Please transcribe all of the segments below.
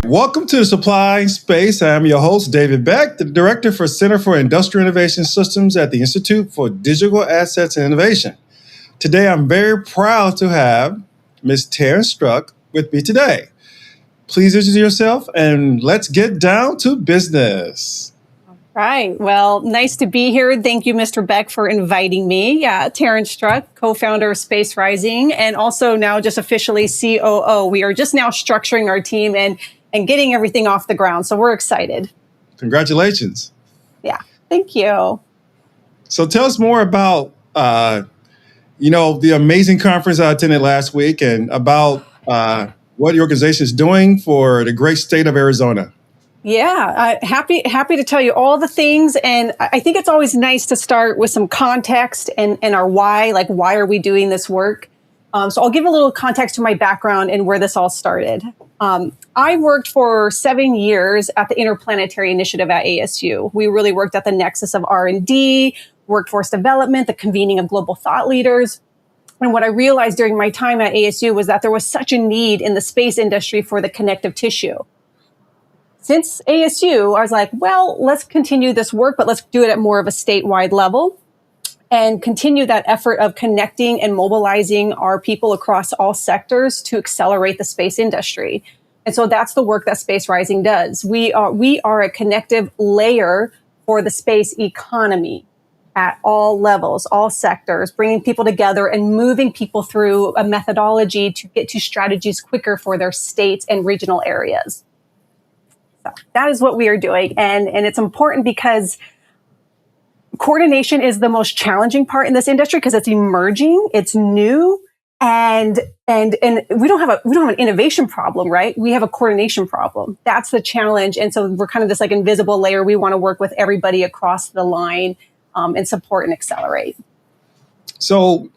Welcome to the Supply Space. I'm your host, David Beck, the Director for Center for Industrial Innovation Systems at the Institute for Digital Assets and Innovation. Today, I'm very proud to have Ms. Taryn Strzok with me today. Please introduce yourself and let's get down to business. Right. Well, nice to be here. Thank you, Mr. Beck, for inviting me. Yeah, Taryn Strzok, co-founder of Space Rising, and also now just officially COO. We are just now structuring our team and getting everything off the ground. So we're excited. Congratulations. Yeah, thank you. So tell us more about, the amazing conference I attended last week and about what your organization is doing for the great state of Arizona. Yeah, happy to tell you all the things. And I think it's always nice to start with some context and our why, like why are we doing this work? So I'll give a little context to my background and where this all started. I worked for 7 years at the Interplanetary Initiative at ASU. We really worked at the nexus of R&D, workforce development, the convening of global thought leaders. And what I realized during my time at ASU was that there was such a need in the space industry for the connective tissue. Since ASU, I was like, well, let's continue this work, but let's do it at more of a statewide level and continue that effort of connecting and mobilizing our people across all sectors to accelerate the space industry. And so that's the work that Space Rising does. We are a connective layer for the space economy at all levels, all sectors, bringing people together and moving people through a methodology to get to strategies quicker for their states and regional areas. So that is what we are doing. And it's important because coordination is the most challenging part in this industry because it's emerging, it's new, and we don't have an innovation problem, right? We have a coordination problem. That's the challenge. And so we're kind of this like invisible layer. We want to work with everybody across the line and support and accelerate. So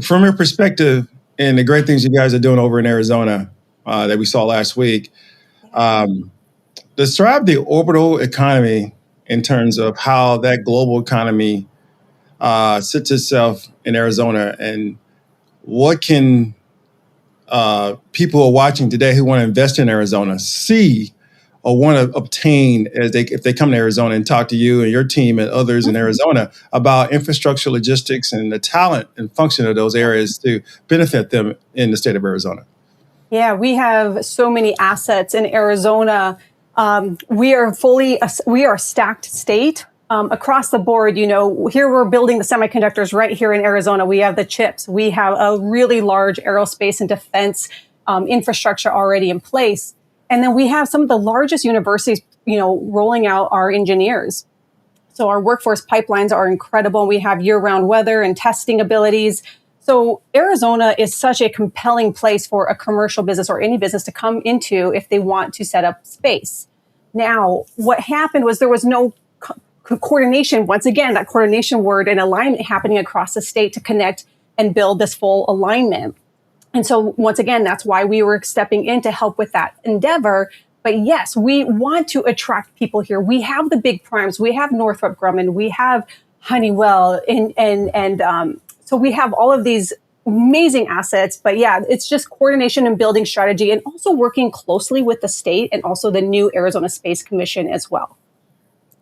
from your perspective and the great things you guys are doing over in Arizona that we saw last week, describe the orbital economy in terms of how that global economy sits itself in Arizona, and what can people who are watching today who want to invest in Arizona see or want to obtain if they come to Arizona and talk to you and your team and others in Arizona about infrastructure, logistics, and the talent and function of those areas to benefit them in the state of Arizona? Yeah, we have so many assets in Arizona. We are a stacked state across the board. You know, here we're building the semiconductors right here in Arizona. We have the chips. We have a really large aerospace and defense infrastructure already in place. And then we have some of the largest universities, rolling out our engineers. So our workforce pipelines are incredible. We have year-round weather and testing abilities. So Arizona is such a compelling place for a commercial business or any business to come into if they want to set up space. Now, what happened was there was no coordination. Once again, that coordination word and alignment happening across the state to connect and build this full alignment. And so once again, that's why we were stepping in to help with that endeavor. But yes, we want to attract people here. We have the big primes. We have Northrop Grumman. We have Honeywell and so we have all of these amazing assets, but yeah, it's just coordination and building strategy and also working closely with the state and also the new Arizona Space Commission as well.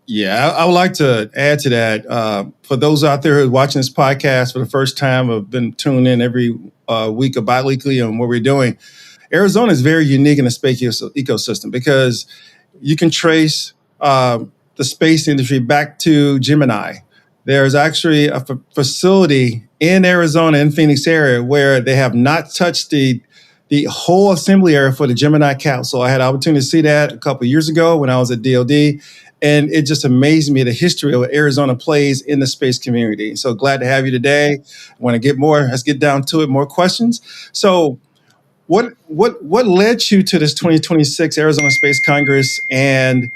Yeah, I would like to add to that. For those out there who are watching this podcast for the first time, have been tuned in every week or bi-weekly on what we're doing. Arizona is very unique in the space ecosystem because you can trace the space industry back to Gemini. There's actually a facility in Arizona, in Phoenix area, where they have not touched the whole assembly area for the Gemini capsule. I had the opportunity to see that a couple of years ago when I was at DOD, and it just amazed me the history of what Arizona plays in the space community. So glad to have you today. I want to get more. Let's get down to it. More questions. So, what led you to this 2026 Arizona Space Congress and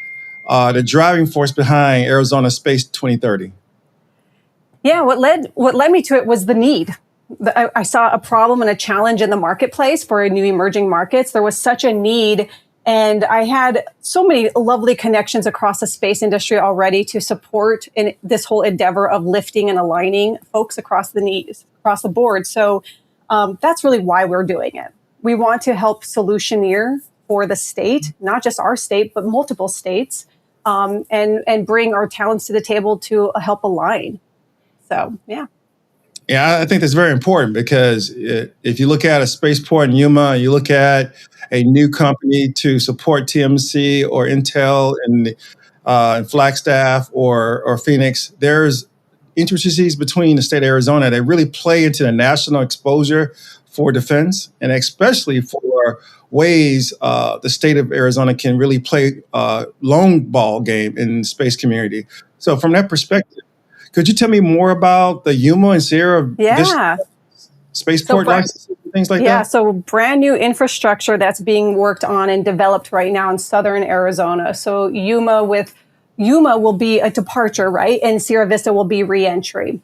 the driving force behind Arizona Space 2030? Yeah, what led me to it was the need. I saw a problem and a challenge in the marketplace for new emerging markets. There was such a need, and I had so many lovely connections across the space industry already to support in this whole endeavor of lifting and aligning folks across the board. So that's really why we're doing it. We want to help solutioneer for the state, not just our state, but multiple states, and bring our talents to the table to help align. So, yeah. Yeah, I think that's very important because if you look at a spaceport in Yuma, you look at a new company to support TMC or Intel in Flagstaff or Phoenix, there's intricacies between the state of Arizona that really play into the national exposure for defense, and especially for ways the state of Arizona can really play a long ball game in the space community. So from that perspective, could you tell me more about the Yuma and Sierra spaceport licenses and things like that? Yeah, so brand new infrastructure that's being worked on and developed right now in southern Arizona. So Yuma will be a departure, right? And Sierra Vista will be reentry.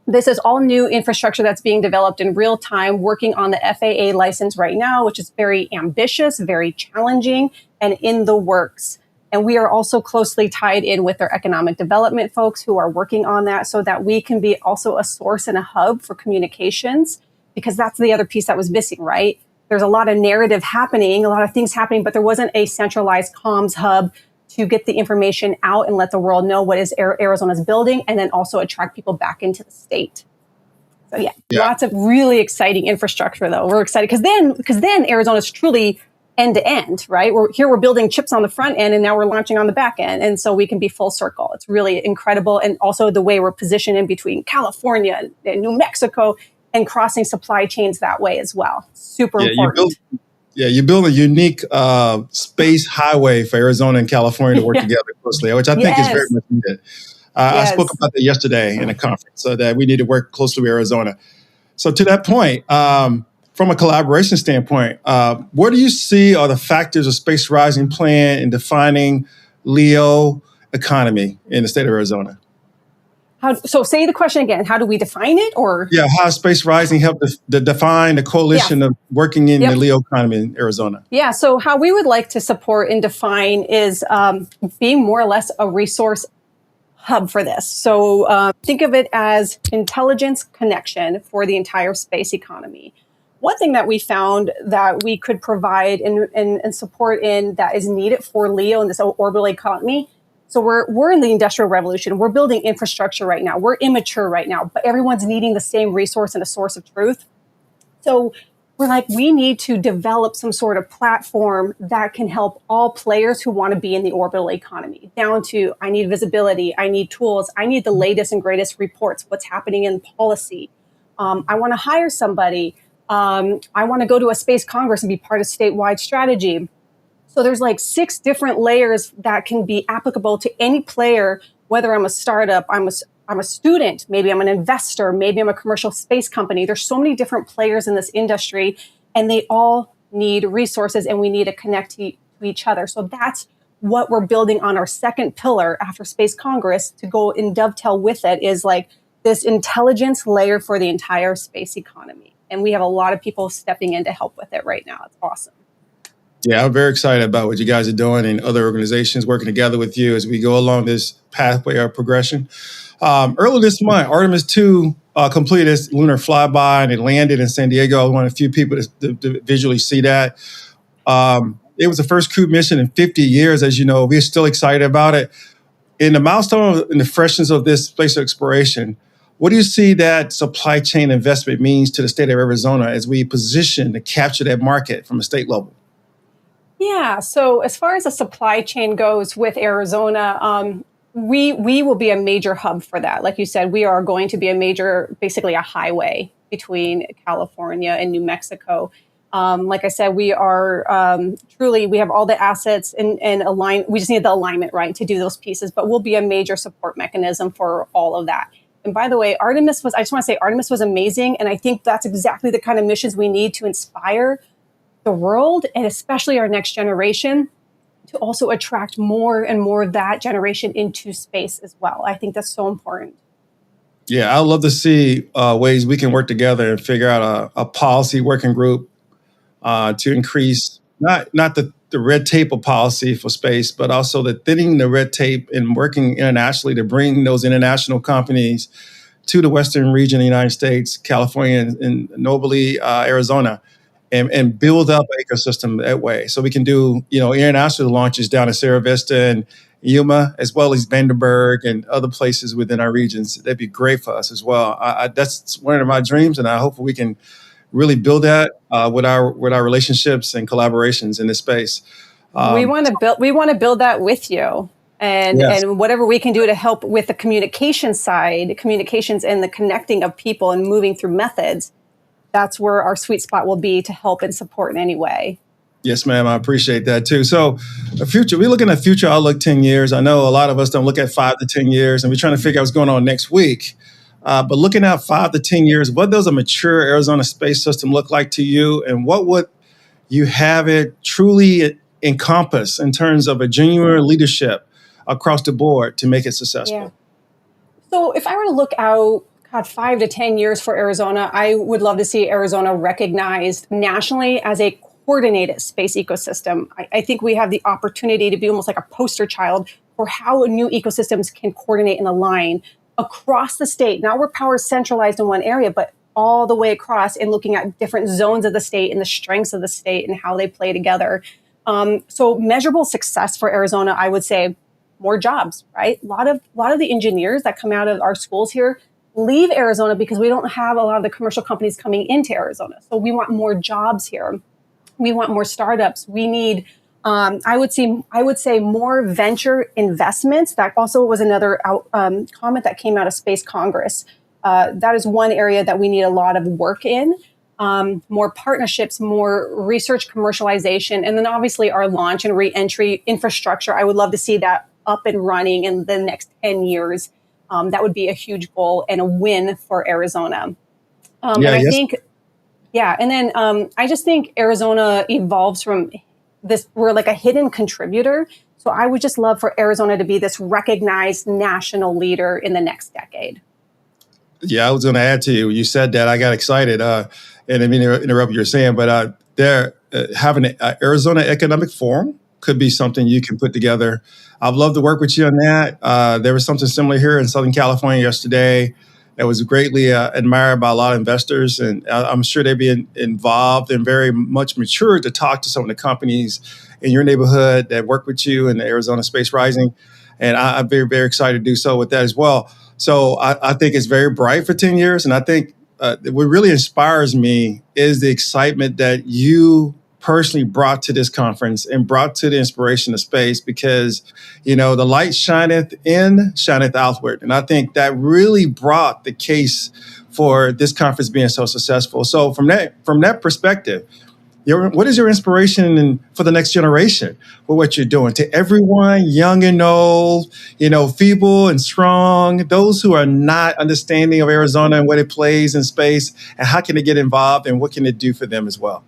This is all new infrastructure that's being developed in real time, working on the FAA license right now, which is very ambitious, very challenging, and in the works. And we are also closely tied in with our economic development folks who are working on that so that we can be also a source and a hub for communications, because that's the other piece that was missing, right? There's a lot of narrative happening, a lot of things happening, but there wasn't a centralized comms hub to get the information out and let the world know what is Arizona's building, and then also attract people back into the state. So yeah, lots of really exciting infrastructure though. We're excited because then Arizona's truly end to end, right? We're building chips on the front end and now we're launching on the back end. And so we can be full circle. It's really incredible. And also the way we're positioned in between California and New Mexico and crossing supply chains that way as well. Super important. You build a unique space highway for Arizona and California to work together closely, which I think is very much needed. I spoke about that yesterday in a conference, so that we need to work closely with Arizona. So to that point, from a collaboration standpoint, what do you see are the factors of Space Rising plan in defining LEO economy in the state of Arizona? So say the question again. How do we define it? Or how Space Rising helped define the coalition of working in the LEO economy in Arizona? Yeah, so how we would like to support and define is being more or less a resource hub for this. So think of it as intelligence connection for the entire space economy. One thing that we found that we could provide and support in that is needed for LEO and this orbital economy. So we're in the Industrial Revolution. We're building infrastructure right now. We're immature right now, but everyone's needing the same resource and a source of truth. So we're like, we need to develop some sort of platform that can help all players who want to be in the orbital economy, down to I need visibility, I need tools, I need the latest and greatest reports, what's happening in policy. I want to hire somebody. I want to go to a space congress and be part of statewide strategy. So there's like 6 different layers that can be applicable to any player, whether I'm a startup, I'm a student, maybe I'm an investor, maybe I'm a commercial space company. There's so many different players in this industry, and they all need resources, and we need to connect to each other. So that's what we're building on our second pillar after Space Congress to go and dovetail with it is like this intelligence layer for the entire space economy. And we have a lot of people stepping in to help with it right now. It's awesome. Yeah, I'm very excited about what you guys are doing and other organizations working together with you as we go along this pathway of progression. Earlier this month, Artemis 2 completed its lunar flyby and it landed in San Diego. I was one of the few people to visually see that. It was the first crewed mission in 50 years, as you know. We're still excited about it. In the milestone and the freshness of this space exploration, what do you see that supply chain investment means to the state of Arizona as we position to capture that market from a state level? Yeah, so as far as the supply chain goes with Arizona, we will be a major hub for that. Like you said, we are going to be basically a highway between California and New Mexico. Like I said, we are we have all the assets and align. We just need the alignment right to do those pieces, but we'll be a major support mechanism for all of that. And by the way, Artemis was amazing. And I think that's exactly the kind of missions we need to inspire the world, and especially our next generation, to also attract more and more of that generation into space as well. I think that's so important. Yeah, I'd love to see ways we can work together and figure out a policy working group to increase not the red tape of policy for space, but also the thinning the red tape and working internationally to bring those international companies to the Western region of the United States, California, and nobly Arizona. and build up an ecosystem that way. So we can do, international launches down in Sierra Vista and Yuma, as well as Vandenberg and other places within our regions. That'd be great for us as well. That's one of my dreams, and I hope we can really build that with our relationships and collaborations in this space. We want to build that with you. And whatever we can do to help with the communication side, communications and the connecting of people and moving through methods, that's where our sweet spot will be to help and support in any way. Yes, ma'am. I appreciate that too. So we're looking at future outlook 10 years. I know a lot of us don't look at 5 to 10 years, and we're trying to figure out what's going on next week. But looking at 5 to 10 years, what does a mature Arizona space system look like to you? And what would you have it truly encompass in terms of a genuine leadership across the board to make it successful? Yeah. So if I were to look out, 5 to 10 years for Arizona, I would love to see Arizona recognized nationally as a coordinated space ecosystem. I think we have the opportunity to be almost like a poster child for how new ecosystems can coordinate and align across the state. Not where power is centralized in one area, but all the way across and looking at different zones of the state and the strengths of the state and how they play together. So measurable success for Arizona, I would say more jobs, right? A lot of the engineers that come out of our schools here leave Arizona because we don't have a lot of the commercial companies coming into Arizona. So we want more jobs here. We want more startups. We need, I would say more venture investments. That also was another comment that came out of Space Congress. That is one area that we need a lot of work in. More partnerships, more research commercialization, and then obviously our launch and re-entry infrastructure. I would love to see that up and running in the next 10 years. That would be a huge goal and a win for Arizona. I just think Arizona evolves from this. We're like a hidden contributor. So I would just love for Arizona to be this recognized national leader in the next decade. Yeah, I was going to add to you. You said that. I got excited. And I mean to interrupt what you're saying, but having an Arizona Economic Forum could be something you can put together. I'd love to work with you on that. There was something similar here in Southern California yesterday that was greatly admired by a lot of investors. And I'm sure they'd be involved and very much mature to talk to some of the companies in your neighborhood that work with you in the Arizona Space Rising. And I'm very, very excited to do so with that as well. So I think it's very bright for 10 years. And I think what really inspires me is the excitement that you personally brought to this conference and brought to the inspiration of space, because, the light shineth in, shineth outward. And I think that really brought the case for this conference being so successful. So from that perspective, what is your inspiration for the next generation for what you're doing? To everyone, young and old, feeble and strong, those who are not understanding of Arizona and what it plays in space, and how can they get involved and what can it do for them as well?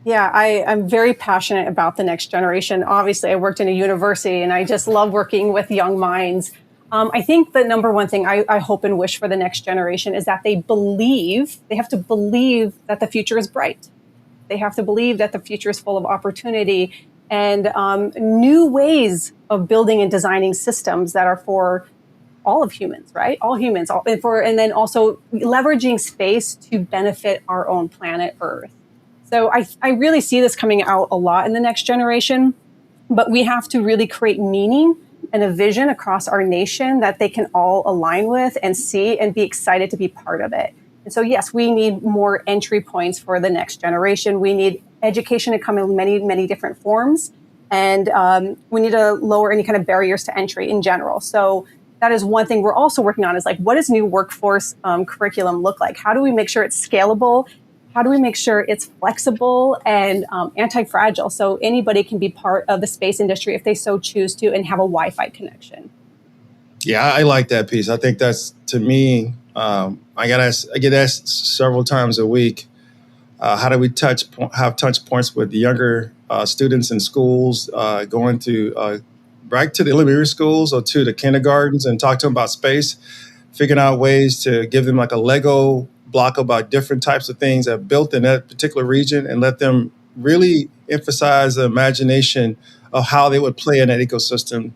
Yeah, I'm very passionate about the next generation. Obviously, I worked in a university and I just love working with young minds. I think the number one thing I hope and wish for the next generation is that they have to believe that the future is bright. They have to believe that the future is full of opportunity and new ways of building and designing systems that are for all of humans, right? All humans, and then also leveraging space to benefit our own planet Earth. So I really see this coming out a lot in the next generation, but we have to really create meaning and a vision across our nation that they can all align with and see and be excited to be part of it. And so, yes, we need more entry points for the next generation. We need education to come in many, many different forms. And we need to lower any kind of barriers to entry in general. So that is one thing we're also working on, is like, what does new workforce curriculum look like? How do we make sure it's scalable? How do we make sure it's flexible and anti-fragile so anybody can be part of the space industry if they so choose to and have a Wi-Fi connection? Yeah, I like that piece. I think that's, to me, I get asked several times a week, how do we have touch points with the younger students in schools, going to back to the elementary schools or to the kindergartens and talk to them about space, figuring out ways to give them like a Lego block about different types of things that are built in that particular region and let them really emphasize the imagination of how they would play in that ecosystem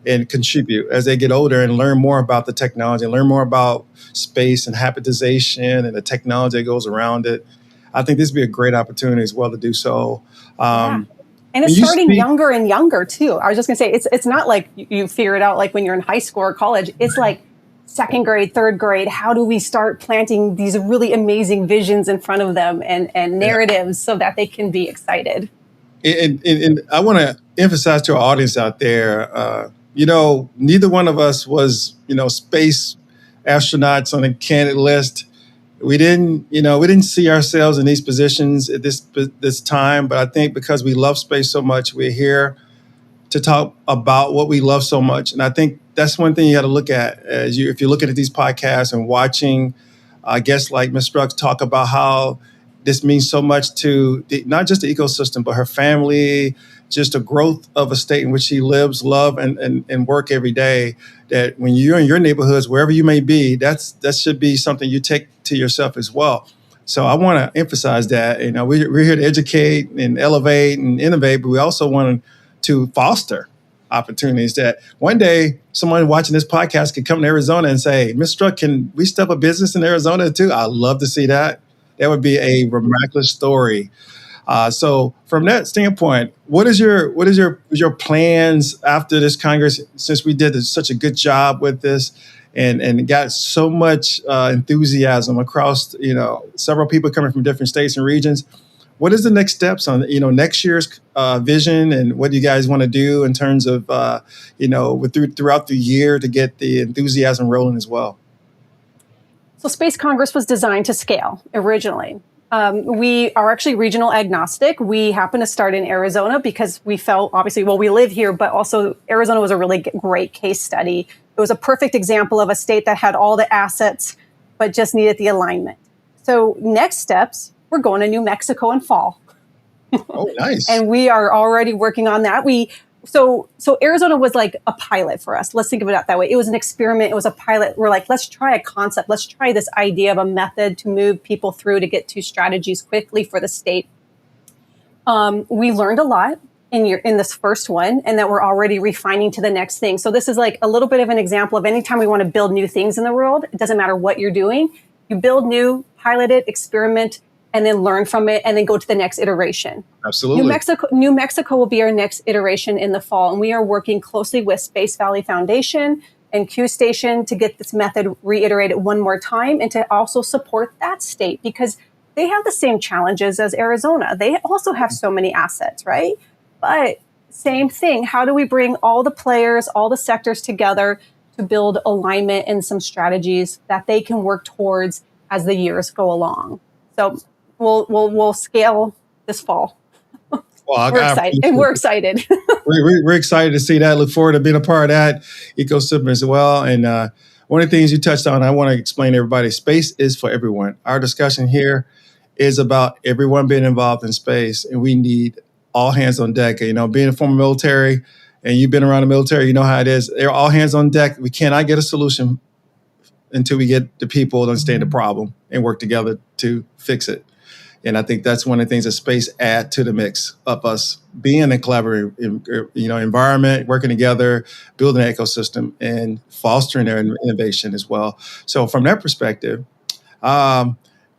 and contribute as they get older and learn more about the technology and learn more about space and habitization and the technology that goes around it. I think this would be a great opportunity as well to do so. Yeah. And it's starting younger and younger too. I was just gonna say, it's not like you figure it out like when you're in high school or college. It's like second grade, third grade. How do we start planting these really amazing visions in front of them and narratives so that they can be excited? And I want to emphasize to our audience out there, neither one of us was, space astronauts on a candidate list. We didn't see ourselves in these positions at this time. But I think because we love space so much, we're here to talk about what we love so much. And I think that's one thing you got to look at if you're looking at these podcasts and watching guests like Ms. Strzok talk about how this means so much to not just the ecosystem, but her family, just the growth of a state in which she lives, love, and work every day. That when you're in your neighborhoods, wherever you may be, that should be something you take to yourself as well. So I want to emphasize that. We're here to educate and elevate and innovate, but we also want to foster opportunities that one day someone watching this podcast could come to Arizona and say, Ms. Strzok, can we start a business in Arizona too? I'd love to see that. That would be a miraculous story. So from that standpoint, what is your plans after this Congress, since we did such a good job with this and got so much enthusiasm across, several people coming from different states and regions? What is the next steps on, next year's vision, and what do you guys want to do in terms of, throughout the year to get the enthusiasm rolling as well? So Space Congress was designed to scale originally. We are actually regional agnostic. We happen to start in Arizona because we felt, obviously, we live here, but also Arizona was a really great case study. It was a perfect example of a state that had all the assets, but just needed the alignment. So next steps, we're going to New Mexico in fall. Oh, nice. And we are already working on that. So Arizona was like a pilot for us. Let's think of it that way. It was an experiment. It was a pilot. We're like, let's try a concept. Let's try this idea of a method to move people through to get to strategies quickly for the state. We learned a lot in this first one, and that we're already refining to the next thing. So this is like a little bit of an example of anytime we want to build new things in the world. It doesn't matter what you're doing. You build new, pilot it, experiment, and then learn from it, and then go to the next iteration. Absolutely. New Mexico will be our next iteration in the fall, and we are working closely with Space Valley Foundation and Q Station to get this method reiterated one more time, and to also support that state because they have the same challenges as Arizona. They also have so many assets, right? But same thing. How do we bring all the players, all the sectors together to build alignment and some strategies that they can work towards as the years go along? So we'll scale this fall. Well, we're excited. We're excited to see that. Look forward to being a part of that ecosystem as well. And one of the things you touched on, I want to explain to everybody, space is for everyone. Our discussion here is about everyone being involved in space, and we need all hands on deck. Being a former military, and you've been around the military, you know how it is. They're all hands on deck. We cannot get a solution until we get the people to understand the problem and work together to fix it. And I think that's one of the things that space add to the mix of us being in a collaborative, environment, working together, building an ecosystem, and fostering their innovation as well. So from that perspective,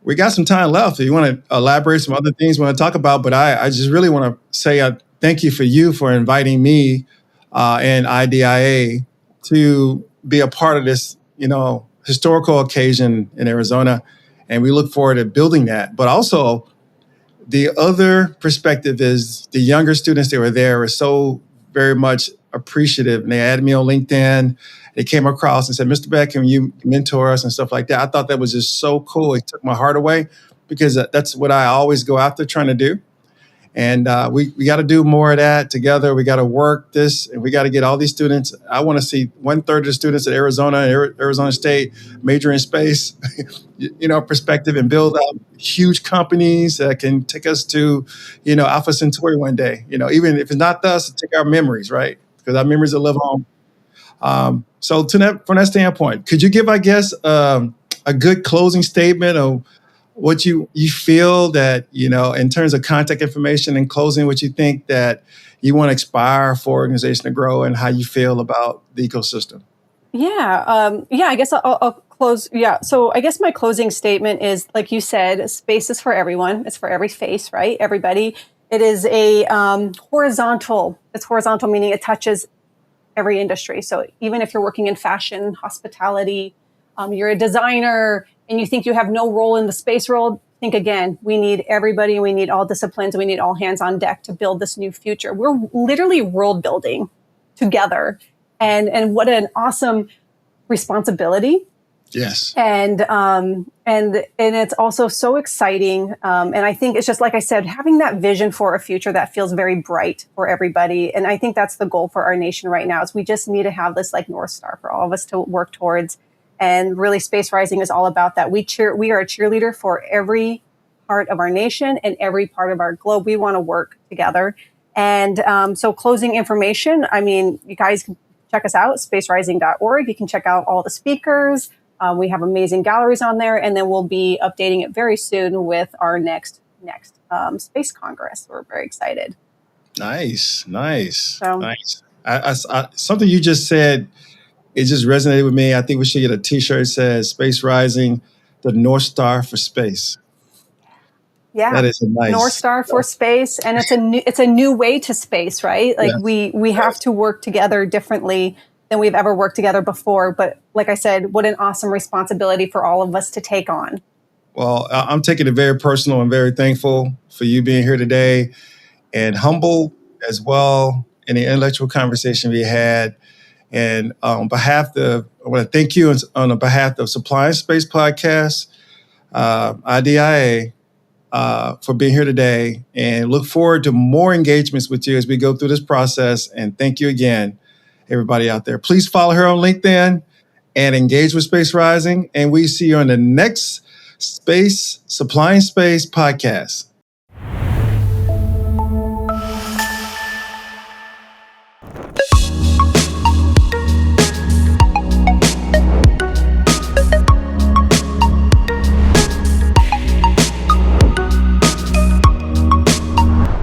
we got some time left. If you want to elaborate some other things we want to talk about, but I just really want to say thank you for inviting me and IDIA to be a part of this, historical occasion in Arizona. And we look forward to building that. But also, the other perspective is the younger students that were there were so very much appreciative. And they added me on LinkedIn. They came across and said, Mr. Beck, can you mentor us and stuff like that? I thought that was just so cool. It took my heart away because that's what I always go after trying to do. And we got to do more of that together. We got to work this, and we got to get all these students. I want to see 1/3 of the students at Arizona State major in space, perspective, and build out huge companies that can take us to, Alpha Centauri one day. Even if it's not us, take our memories, right? Because our memories will live on. So from that standpoint, could you give, I guess, a good closing statement of what you feel that, in terms of contact information and closing, what you think that you want to aspire for organization to grow and how you feel about the ecosystem? Yeah. I guess I'll close. Yeah. So I guess my closing statement is, like you said, space is for everyone. It's for every face, right? Everybody. It is a horizontal. It's horizontal, meaning it touches every industry. So even if you're working in fashion, hospitality, you're a designer, and you think you have no role in the space world, think again. We need everybody. We need all disciplines. We need all hands on deck to build this new future. We're literally world building together, and what an awesome responsibility. Yes. And it's also so exciting. And I think it's just, like I said, having that vision for a future that feels very bright for everybody. And I think that's the goal for our nation right now, is we just need to have this like North Star for all of us to work towards. And really, Space Rising is all about that. We are a cheerleader for every part of our nation and every part of our globe. We want to work together. And so closing information, I mean, you guys can check us out, spacerising.org. You can check out all the speakers. We have amazing galleries on there, and then we'll be updating it very soon with our next Space Congress. We're very excited. Nice. So, Nice. Something you just said, it just resonated with me. I think we should get a T-shirt that says "Space Rising, the North Star for Space." Yeah, that is a nice North Star for space, and it's a new way to space, right? Like we have to work together differently than we've ever worked together before. But like I said, what an awesome responsibility for all of us to take on. Well, I'm taking it very personal and very thankful for you being here today, and humble as well in the intellectual conversation we had. And I want to thank you on behalf of Supply Space Podcast, IDIA, for being here today, and look forward to more engagements with you as we go through this process. And thank you again, everybody out there. Please follow her on LinkedIn and engage with Space Rising. And we see you on the next Supplying Space podcast.